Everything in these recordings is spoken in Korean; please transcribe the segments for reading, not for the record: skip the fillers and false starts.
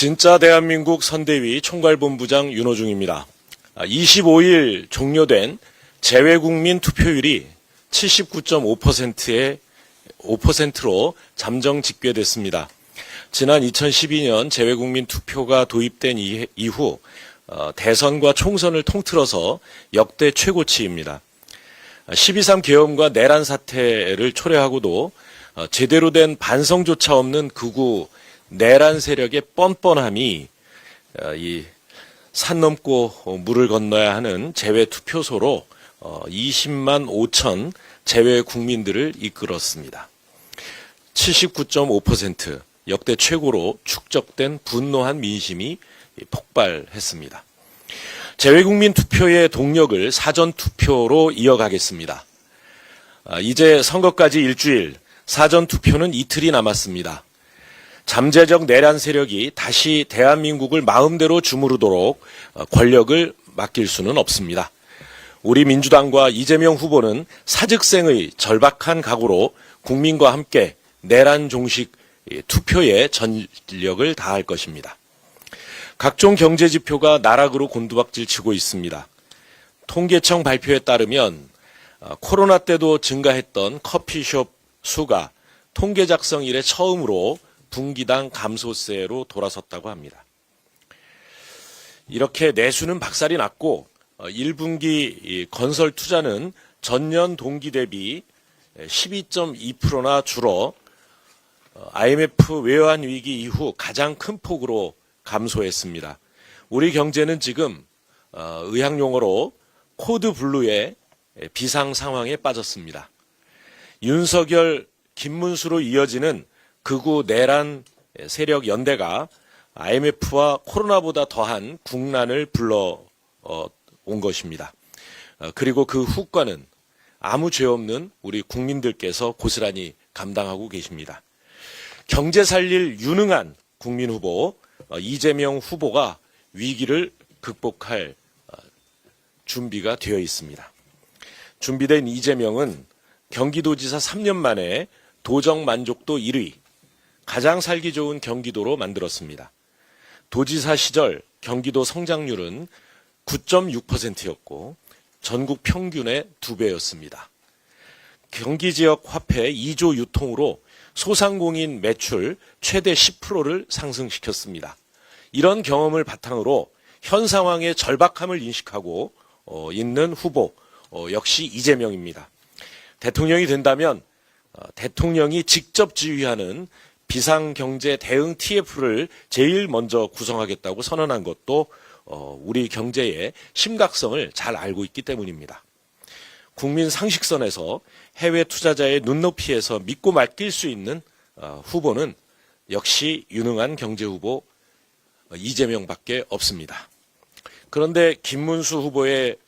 진짜 대한민국 선대위 총괄본부장 윤호중입니다. 25일 종료된 재외국민 투표율이 79.5%로 잠정 집계됐습니다. 지난 2012년 재외국민 투표가 도입된 이후 대선과 총선을 통틀어서 역대 최고치입니다. 12.3 계엄과 내란 사태를 초래하고도 제대로 된 반성조차 없는 극우 내란 세력의 뻔뻔함이 이 산 넘고 물을 건너야 하는 재외 투표소로 20만 5천 재외 국민들을 이끌었습니다. 79.5% 역대 최고로 축적된 분노한 민심이 폭발했습니다. 재외국민 투표의 동력을 사전 투표로 이어가겠습니다. 이제 선거까지 일주일, 사전 투표는 이틀이 남았습니다. 잠재적 내란 세력이 다시 대한민국을 마음대로 주무르도록 권력을 맡길 수는 없습니다. 우리 민주당과 이재명 후보는 사직생의 절박한 각오로 국민과 함께 내란 종식 투표에 전력을 다할 것입니다. 각종 경제지표가 나락으로 곤두박질 치고 있습니다. 통계청 발표에 따르면 코로나 때도 증가했던 커피숍 수가 통계 작성 이래 처음으로 분기당 감소세로 돌아섰다고 합니다. 이렇게 내수는 박살이 났고 1분기 건설 투자는 전년 동기 대비 12.2%나 줄어 IMF 외환 위기 이후 가장 큰 폭으로 감소했습니다. 우리 경제는 지금 의학용어로 코드 블루의 비상 상황에 빠졌습니다. 윤석열, 김문수로 이어지는 극우 내란 세력 연대가 IMF와 코로나보다 더한 국난을 불러온 것입니다. 그리고 그 후과는 아무 죄 없는 우리 국민들께서 고스란히 감당하고 계십니다. 경제 살릴 유능한 국민 후보 이재명 후보가 위기를 극복할 준비가 되어 있습니다. 준비된 이재명은 경기도지사 3년 만에 도정 만족도 1위, 가장 살기 좋은 경기도로 만들었습니다. 도지사 시절 경기도 성장률은 9.6%였고 전국 평균의 2배였습니다. 경기지역 화폐 2조 유통으로 소상공인 매출 최대 10%를 상승시켰습니다. 이런 경험을 바탕으로 현 상황의 절박함을 인식하고 있는 후보 역시 이재명입니다. 대통령이 된다면 대통령이 직접 지휘하는 비상경제 대응 TF를 제일 먼저 구성하겠다고 선언한 것도 우리 경제의 심각성을 잘 알고 있기 때문입니다. 국민 상식선에서 해외 투자자의 눈높이에서 믿고 맡길 수 있는 후보는 역시 유능한 경제 후보 이재명밖에 없습니다. 그런데 김문수 후보의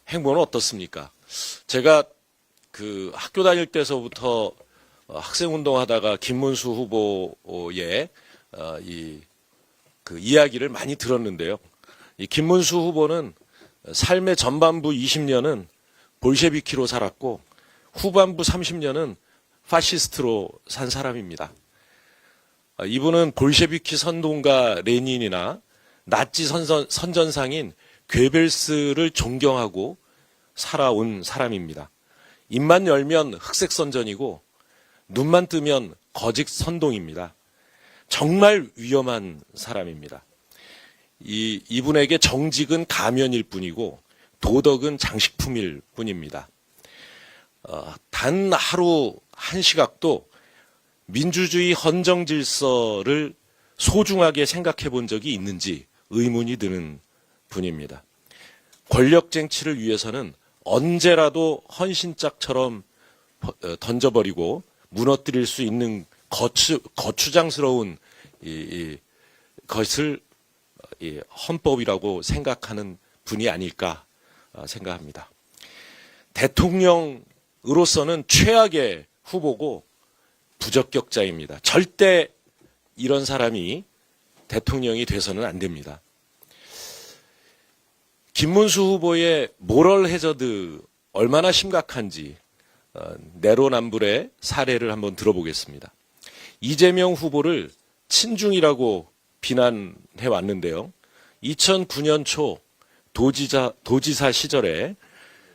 행보는 어떻습니까? 제가 학교 다닐 때서부터 학생운동하다가 김문수 후보의 이야기를 많이 들었는데요. 이 김문수 후보는 삶의 전반부 20년은 볼셰비키로 살았고 후반부 30년은 파시스트로 산 사람입니다. 이분은 볼셰비키 선동가 레닌이나 나치 선전상인 괴벨스를 존경하고 살아온 사람입니다. 입만 열면 흑색 선전이고 눈만 뜨면 거짓 선동입니다. 정말 위험한 사람입니다. 이분에게 정직은 가면일 뿐이고 도덕은 장식품일 뿐입니다. 단 하루 한 시각도 민주주의 헌정 질서를 소중하게 생각해 본 적이 있는지 의문이 드는 분입니다. 권력 쟁취를 위해서는 언제라도 헌신짝처럼 던져버리고 무너뜨릴 수 있는 거추장스러운 것을 헌법이라고 생각하는 분이 아닐까 생각합니다. 대통령으로서는 최악의 후보고 부적격자입니다. 절대 이런 사람이 대통령이 돼서는 안 됩니다. 김문수 후보의 모럴 해저드 얼마나 심각한지 내로남불의 사례를 한번 들어보겠습니다. 이재명 후보를 친중이라고 비난해 왔는데요. 2009년 초 도지사 시절에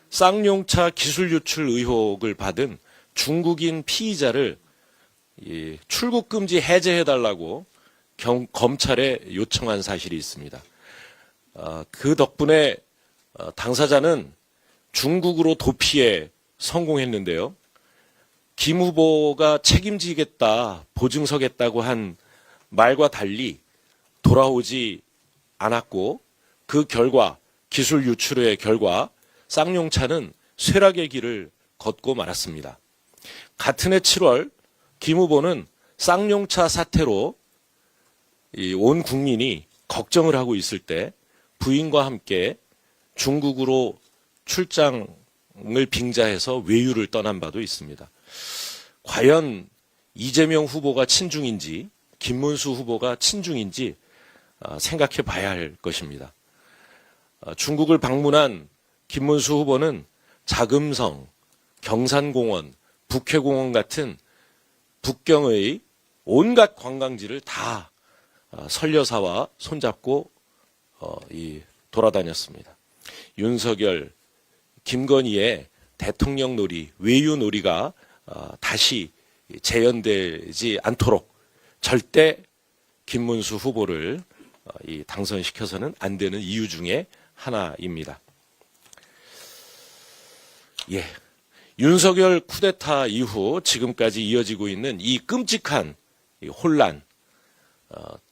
쌍용차 기술 유출 의혹을 받은 중국인 피의자를 출국 금지 해제해달라고 검찰에 요청한 사실이 있습니다. 그 덕분에 당사자는 중국으로 도피에 성공했는데요. 김 후보가 책임지겠다, 보증서겠다고 한 말과 달리 돌아오지 않았고 그 결과 기술 유출의 결과 쌍용차는 쇠락의 길을 걷고 말았습니다. 같은 해 7월 김 후보는 쌍용차 사태로 온 국민이 걱정을 하고 있을 때 부인과 함께 중국으로 출장을 빙자해서 외유를 떠난 바도 있습니다. 과연 이재명 후보가 친중인지 김문수 후보가 친중인지 생각해 봐야 할 것입니다. 중국을 방문한 김문수 후보는 자금성, 경산공원, 북해공원 같은 북경의 온갖 관광지를 다 설여사와 손잡고 돌아다녔습니다. 윤석열, 김건희의 대통령 놀이, 외유 놀이가 다시 재현되지 않도록 절대 김문수 후보를 당선시켜서는 안 되는 이유 중에 하나입니다. 윤석열 쿠데타 이후 지금까지 이어지고 있는 이 끔찍한 혼란,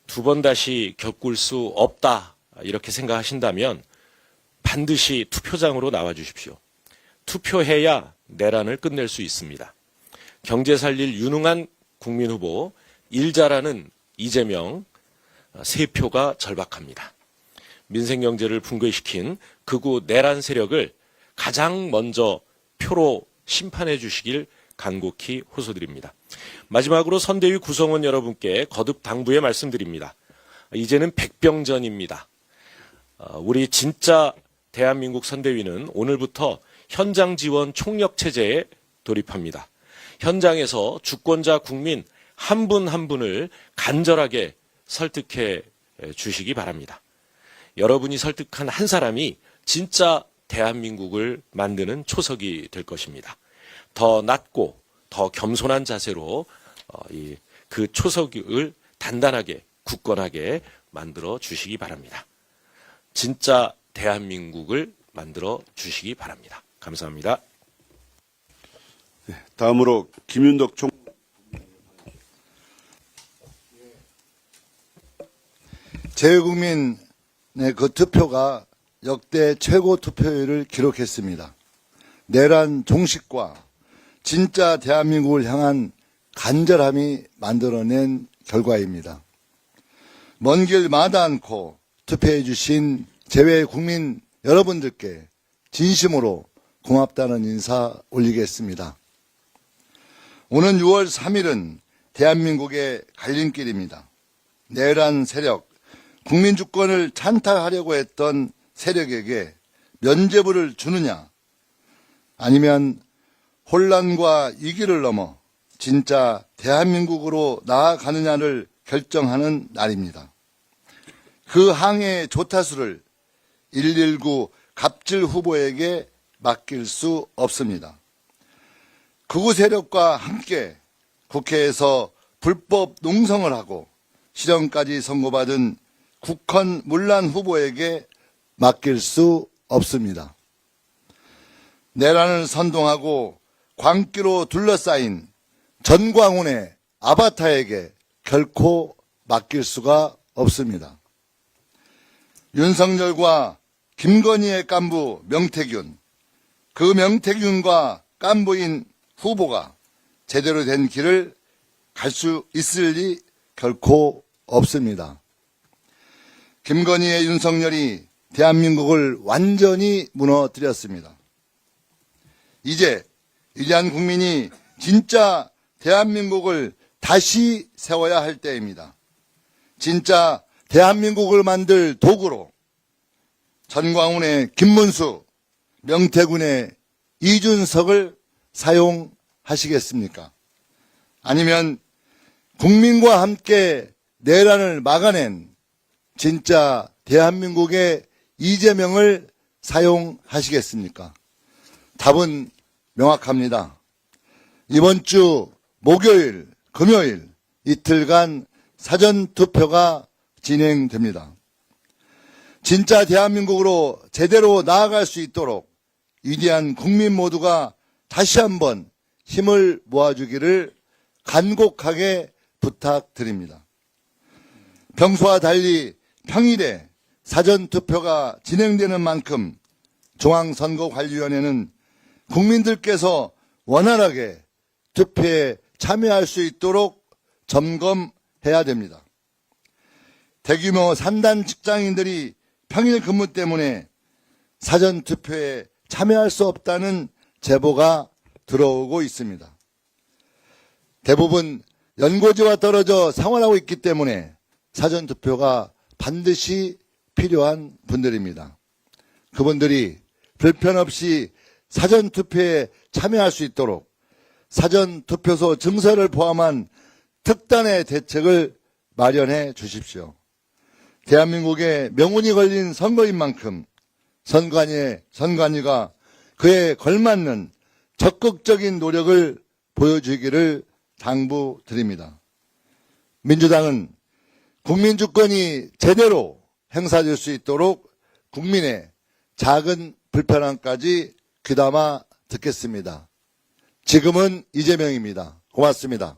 두 번 다시 겪을 수 없다 이렇게 생각하신다면 반드시 투표장으로 나와 주십시오. 투표해야 내란을 끝낼 수 있습니다. 경제 살릴 유능한 국민 후보, 일 잘하는 이재명, 세 표가 절박합니다. 민생 경제를 붕괴시킨 극우 내란 세력을 가장 먼저 표로 심판해 주시길 간곡히 호소드립니다. 마지막으로 선대위 구성원 여러분께 거듭 당부의 말씀드립니다. 이제는 백병전입니다. 우리 진짜 대한민국 선대위는 오늘부터 현장 지원 총력 체제에 돌입합니다. 현장에서 주권자 국민 한 분 한 분을 간절하게 설득해 주시기 바랍니다. 여러분이 설득한 한 사람이 진짜 대한민국을 만드는 초석이 될 것입니다. 더 낮고 더 겸손한 자세로 그 초석을 단단하게 굳건하게 만들어 주시기 바랍니다. 진짜 대한민국을 만들어 주시기 바랍니다. 감사합니다. 다음으로 김윤덕 총 재외국민의 그 투표가 역대 최고 투표율을 기록했습니다. 내란 종식과 진짜 대한민국을 향한 간절함이 만들어낸 결과입니다. 먼 길 마다 않고 투표해 주신 재외국민 여러분들께 진심으로 고맙다는 인사 올리겠습니다. 오는 6월 3일은 대한민국의 갈림길입니다. 내란 세력, 국민 주권을 찬탈하려고 했던 세력에게 면죄부를 주느냐, 아니면 혼란과 위기를 넘어 진짜 대한민국으로 나아가느냐를 결정하는 날입니다. 그 항해의 조타수를 119 갑질 후보에게 맡길 수 없습니다. 극우 세력과 함께 국회에서 불법 농성을 하고 실형까지 선고받은 국헌 문란 후보에게 맡길 수 없습니다. 내란을 선동하고 광기로 둘러싸인 전광훈의 아바타에게 결코 맡길 수가 없습니다. 윤석열과 김건희의 깐부 명태균, 그 명태균과 깐부인 후보가 제대로 된 길을 갈 수 있을 리 결코 없습니다. 김건희의 윤석열이 대한민국을 완전히 무너뜨렸습니다. 이제 위대한 국민이 진짜 대한민국을 다시 세워야 할 때입니다. 진짜 대한민국을 만들 도구로 전광훈의 김문수, 명태균의 이준석을 사용하시겠습니까? 아니면 국민과 함께 내란을 막아낸 진짜 대한민국의 이재명을 사용하시겠습니까? 답은 명확합니다. 이번 주 목요일, 금요일 이틀간 사전투표가 진행됩니다. 진짜 대한민국으로 제대로 나아갈 수 있도록 위대한 국민 모두가 다시 한번 힘을 모아주기를 간곡하게 부탁드립니다. 평소와 달리 평일에 사전투표가 진행되는 만큼 중앙선거관리위원회는 국민들께서 원활하게 투표에 참여할 수 있도록 점검해야 됩니다. 대규모 산단 직장인들이 평일 근무 때문에 사전투표에 참여할 수 없다는 제보가 들어오고 있습니다. 대부분 연고지와 떨어져 생활하고 있기 때문에 사전투표가 반드시 필요한 분들입니다. 그분들이 불편 없이 사전투표에 참여할 수 있도록 사전투표소 증서를 포함한 특단의 대책을 마련해 주십시오. 대한민국의 명운이 걸린 선거인 만큼 선관위가 그에 걸맞는 적극적인 노력을 보여주기를 당부드립니다. 민주당은 국민주권이 제대로 행사될 수 있도록 국민의 작은 불편함까지 귀담아 듣겠습니다. 지금은 이재명입니다. 고맙습니다.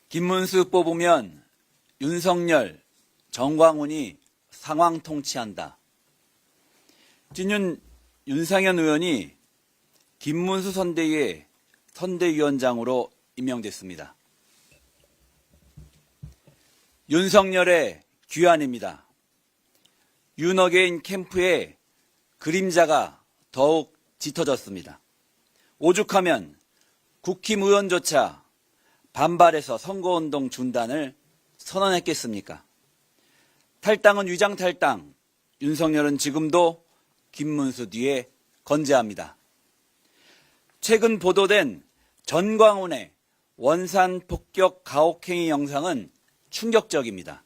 김문수 뽑으면 윤석열, 정광훈이 상황 통치한다. 진윤 윤상현 의원이 김문수 선대위의 선대위원장으로 임명됐습니다. 윤석열의 귀환입니다. 윤어게인 캠프의 그림자가 더욱 짙어졌습니다. 오죽하면 국힘의원조차 반발해서 선거운동 중단을 선언했겠습니까? 탈당은 위장탈당, 윤석열은 지금도 김문수 뒤에 건재합니다. 최근 보도된 전광훈의 원산 폭격 가혹행위 영상은 충격적입니다.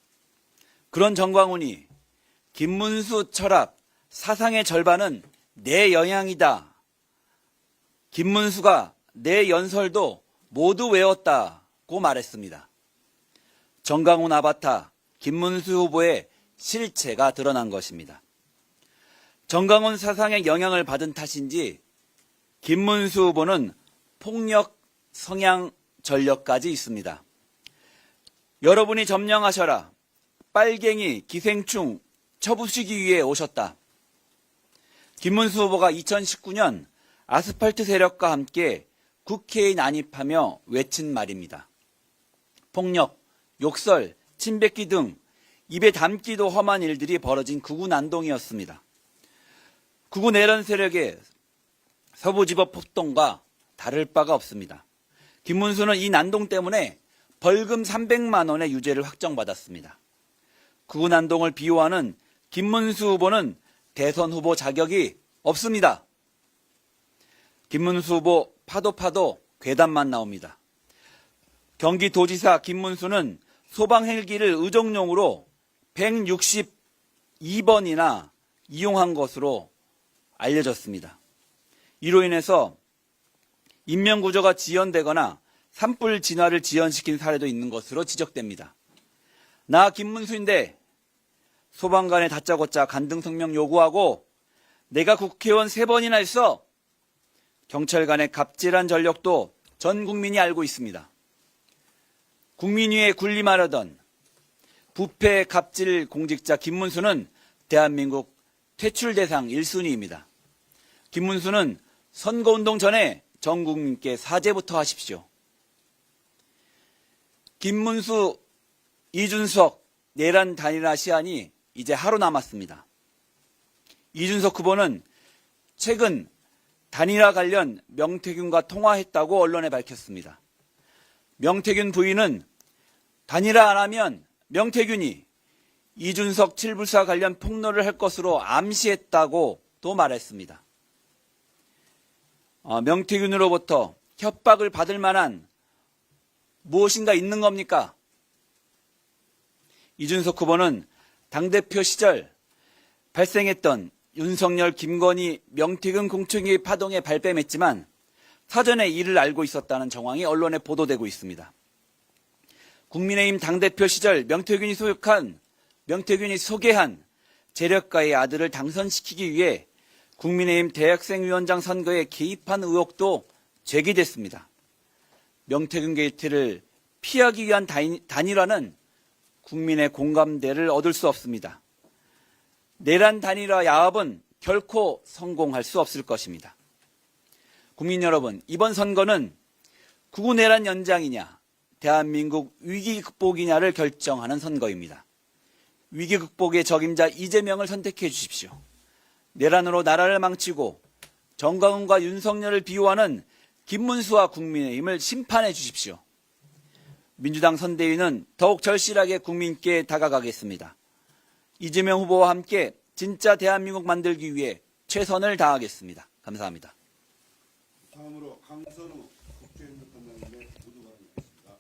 그런 전광훈이 김문수 철학, 사상의 절반은 내 영향이다. 김문수가 내 연설도 모두 외웠다고 말했습니다. 전광훈 아바타 김문수 후보의 실체가 드러난 것입니다. 전광훈 사상의 영향을 받은 탓인지 김문수 후보는 폭력 성향 전력까지 있습니다. 여러분이 점령하셔라. 빨갱이, 기생충 쳐부수기 위해 오셨다. 김문수 후보가 2019년 아스팔트 세력과 함께 국회에 난입하며 외친 말입니다. 폭력, 욕설, 침뱉기 등 입에 담기도 험한 일들이 벌어진 극우 난동이었습니다. 극우 내란 세력의 서부지법 폭동과 다를 바가 없습니다. 김문수는 이 난동 때문에 벌금 300만 원의 유죄를 확정받았습니다. 극우 난동을 비호하는 김문수 후보는 대선 후보 자격이 없습니다. 김문수 후보 파도 괴담만 나옵니다. 경기도지사 김문수는 소방 헬기를 의정용으로 162번이나 이용한 것으로 알려졌습니다. 이로 인해서 인명구조가 지연되거나 산불 진화를 지연시킨 사례도 있는 것으로 지적됩니다. 나 김문수인데 소방관에 다짜고짜 간등 성명 요구하고 내가 국회의원 3번이나 했어. 경찰관의 갑질한 전력도 전 국민이 알고 있습니다. 국민위에 군림하려던 부패 갑질 공직자 김문수는 대한민국 퇴출 대상 1순위입니다. 김문수는 선거운동 전에 전 국민께 사죄부터 하십시오. 김문수, 이준석 내란 단일화 시한이 이제 하루 남았습니다. 이준석 후보는 최근 단일화 관련 명태균과 통화했다고 언론에 밝혔습니다. 명태균 부인은 단일화 안 하면 명태균이 이준석 7불사 관련 폭로를 할 것으로 암시했다고 또 말했습니다. 명태균으로부터 협박을 받을 만한 무엇인가 있는 겁니까? 이준석 후보는 당대표 시절 발생했던 윤석열, 김건희, 명태균 공천계의 파동에 발뺌했지만 사전에 이를 알고 있었다는 정황이 언론에 보도되고 있습니다. 국민의힘 당대표 시절 명태균이 소개한 재력가의 아들을 당선시키기 위해 국민의힘 대학생위원장 선거에 개입한 의혹도 제기됐습니다. 명태균 게이트를 피하기 위한 단일화는 국민의 공감대를 얻을 수 없습니다. 내란 단일화 야합은 결코 성공할 수 없을 것입니다. 국민 여러분, 이번 선거는 구구 내란 연장이냐, 대한민국 위기 극복이냐를 결정하는 선거입니다. 위기 극복의 적임자 이재명을 선택해 주십시오. 내란으로 나라를 망치고 정광훈과 윤석열을 비호하는 김문수와 국민의힘을 심판해 주십시오. 민주당 선대위는 더욱 절실하게 국민께 다가가겠습니다. 이재명 후보와 함께 진짜 대한민국 만들기 위해 최선을 다하겠습니다. 감사합니다. 다음으로 강선우 국제협력단장님의 모두가 있습니다.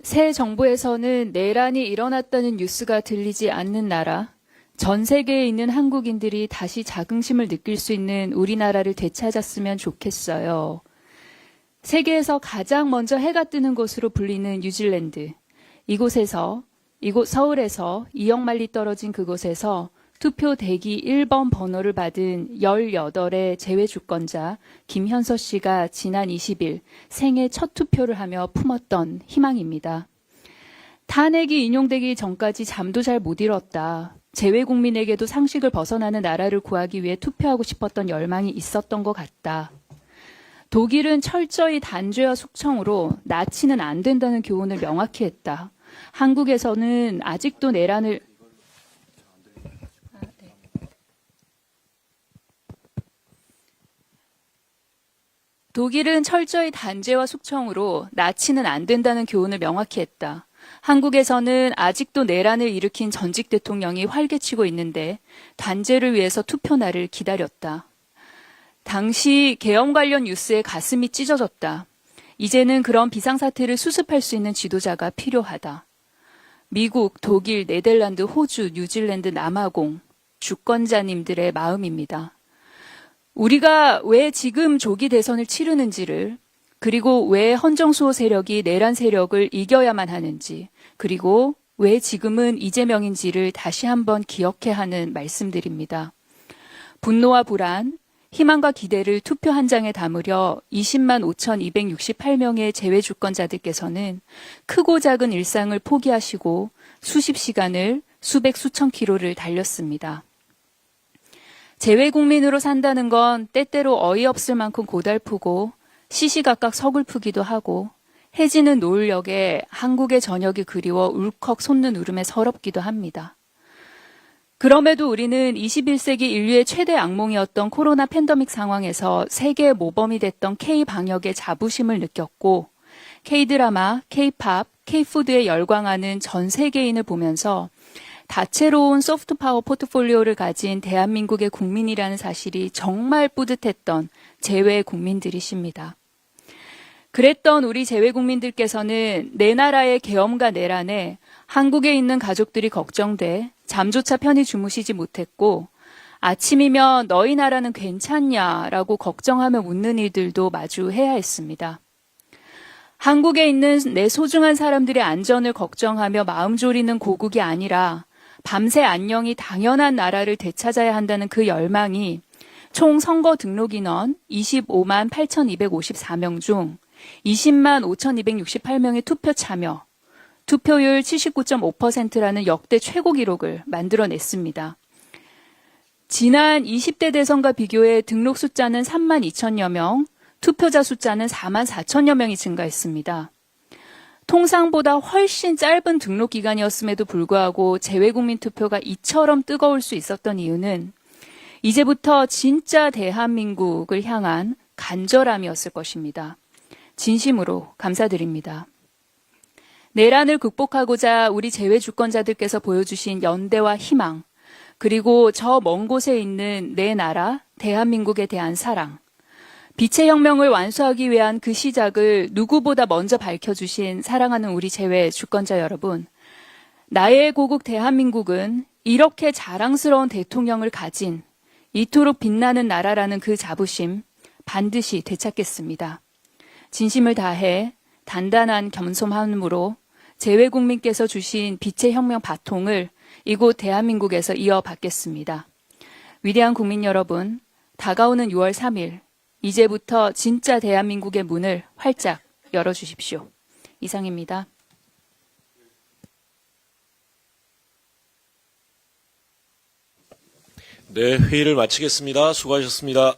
새 정부에서는 내란이 일어났다는 뉴스가 들리지 않는 나라, 전 세계에 있는 한국인들이 다시 자긍심을 느낄 수 있는 우리나라를 되찾았으면 좋겠어요. 세계에서 가장 먼저 해가 뜨는 곳으로 불리는 뉴질랜드. 이곳 서울에서 2억 마일리 떨어진 그곳에서 투표 대기 1번 번호를 받은 18의 재외주권자 김현서 씨가 지난 20일 생애 첫 투표를 하며 품었던 희망입니다. 탄핵이 인용되기 전까지 잠도 잘 못 이뤘다. 재외국민에게도 상식을 벗어나는 나라를 구하기 위해 투표하고 싶었던 열망이 있었던 것 같다. 독일은 철저히 단죄와 숙청으로 나치는 안 된다는 교훈을 명확히 했다. 한국에서는 아직도 내란을 독일은 철저히 단죄와 숙청으로 나치는 안 된다는 교훈을 명확히 했다. 한국에서는 아직도 내란을 일으킨 전직 대통령이 활개치고 있는데 단죄를 위해서 투표날을 기다렸다. 당시 계엄 관련 뉴스에 가슴이 찢어졌다. 이제는 그런 비상사태를 수습할 수 있는 지도자가 필요하다. 미국, 독일, 네덜란드, 호주, 뉴질랜드, 남아공, 주권자님들의 마음입니다. 우리가 왜 지금 조기 대선을 치르는지를, 그리고 왜 헌정수호 세력이 내란 세력을 이겨야만 하는지, 그리고 왜 지금은 이재명인지를 다시 한번 기억해야 하는 말씀드립니다. 분노와 불안, 희망과 기대를 투표 한 장에 담으려 20만 5,268명의 재외주권자들께서는 크고 작은 일상을 포기하시고 수십 시간을 수백 수천 킬로를 달렸습니다. 재외국민으로 산다는 건 때때로 어이없을 만큼 고달프고 시시각각 서글프기도 하고 해지는 노을역에 한국의 저녁이 그리워 울컥 솟는 울음에 서럽기도 합니다. 그럼에도 우리는 21세기 인류의 최대 악몽이었던 코로나 팬데믹 상황에서 세계의 모범이 됐던 K-방역의 자부심을 느꼈고 K-드라마, K-팝, K-푸드에 열광하는 전 세계인을 보면서 다채로운 소프트 파워 포트폴리오를 가진 대한민국의 국민이라는 사실이 정말 뿌듯했던 재외 국민들이십니다. 그랬던 우리 재외 국민들께서는 내 나라의 계엄과 내란에 한국에 있는 가족들이 걱정돼 잠조차 편히 주무시지 못했고 아침이면 너희 나라는 괜찮냐라고 걱정하며 묻는 이들도 마주해야 했습니다. 한국에 있는 내 소중한 사람들의 안전을 걱정하며 마음 졸이는 고국이 아니라 밤새 안녕이 당연한 나라를 되찾아야 한다는 그 열망이 총 선거 등록 인원 25만 8,254명 중 20만 5,268명의 투표 참여, 투표율 79.5%라는 역대 최고 기록을 만들어냈습니다. 지난 20대 대선과 비교해 등록 숫자는 3만 2천여 명, 투표자 숫자는 4만 4천여 명이 증가했습니다. 통상보다 훨씬 짧은 등록 기간이었음에도 불구하고 재외국민 투표가 이처럼 뜨거울 수 있었던 이유는 이제부터 진짜 대한민국을 향한 간절함이었을 것입니다. 진심으로 감사드립니다. 내란을 극복하고자 우리 재외주권자들께서 보여주신 연대와 희망, 그리고 저 먼 곳에 있는 내 나라, 대한민국에 대한 사랑, 빛의 혁명을 완수하기 위한 그 시작을 누구보다 먼저 밝혀주신 사랑하는 우리 재외 주권자 여러분, 나의 고국 대한민국은 이렇게 자랑스러운 대통령을 가진 이토록 빛나는 나라라는 그 자부심 반드시 되찾겠습니다. 진심을 다해 단단한 겸손함으로 재외국민께서 주신 빛의 혁명 바통을 이곳 대한민국에서 이어받겠습니다. 위대한 국민 여러분, 다가오는 6월 3일, 이제부터 진짜 대한민국의 문을 활짝 열어주십시오. 이상입니다. 네, 회의를 마치겠습니다. 수고하셨습니다.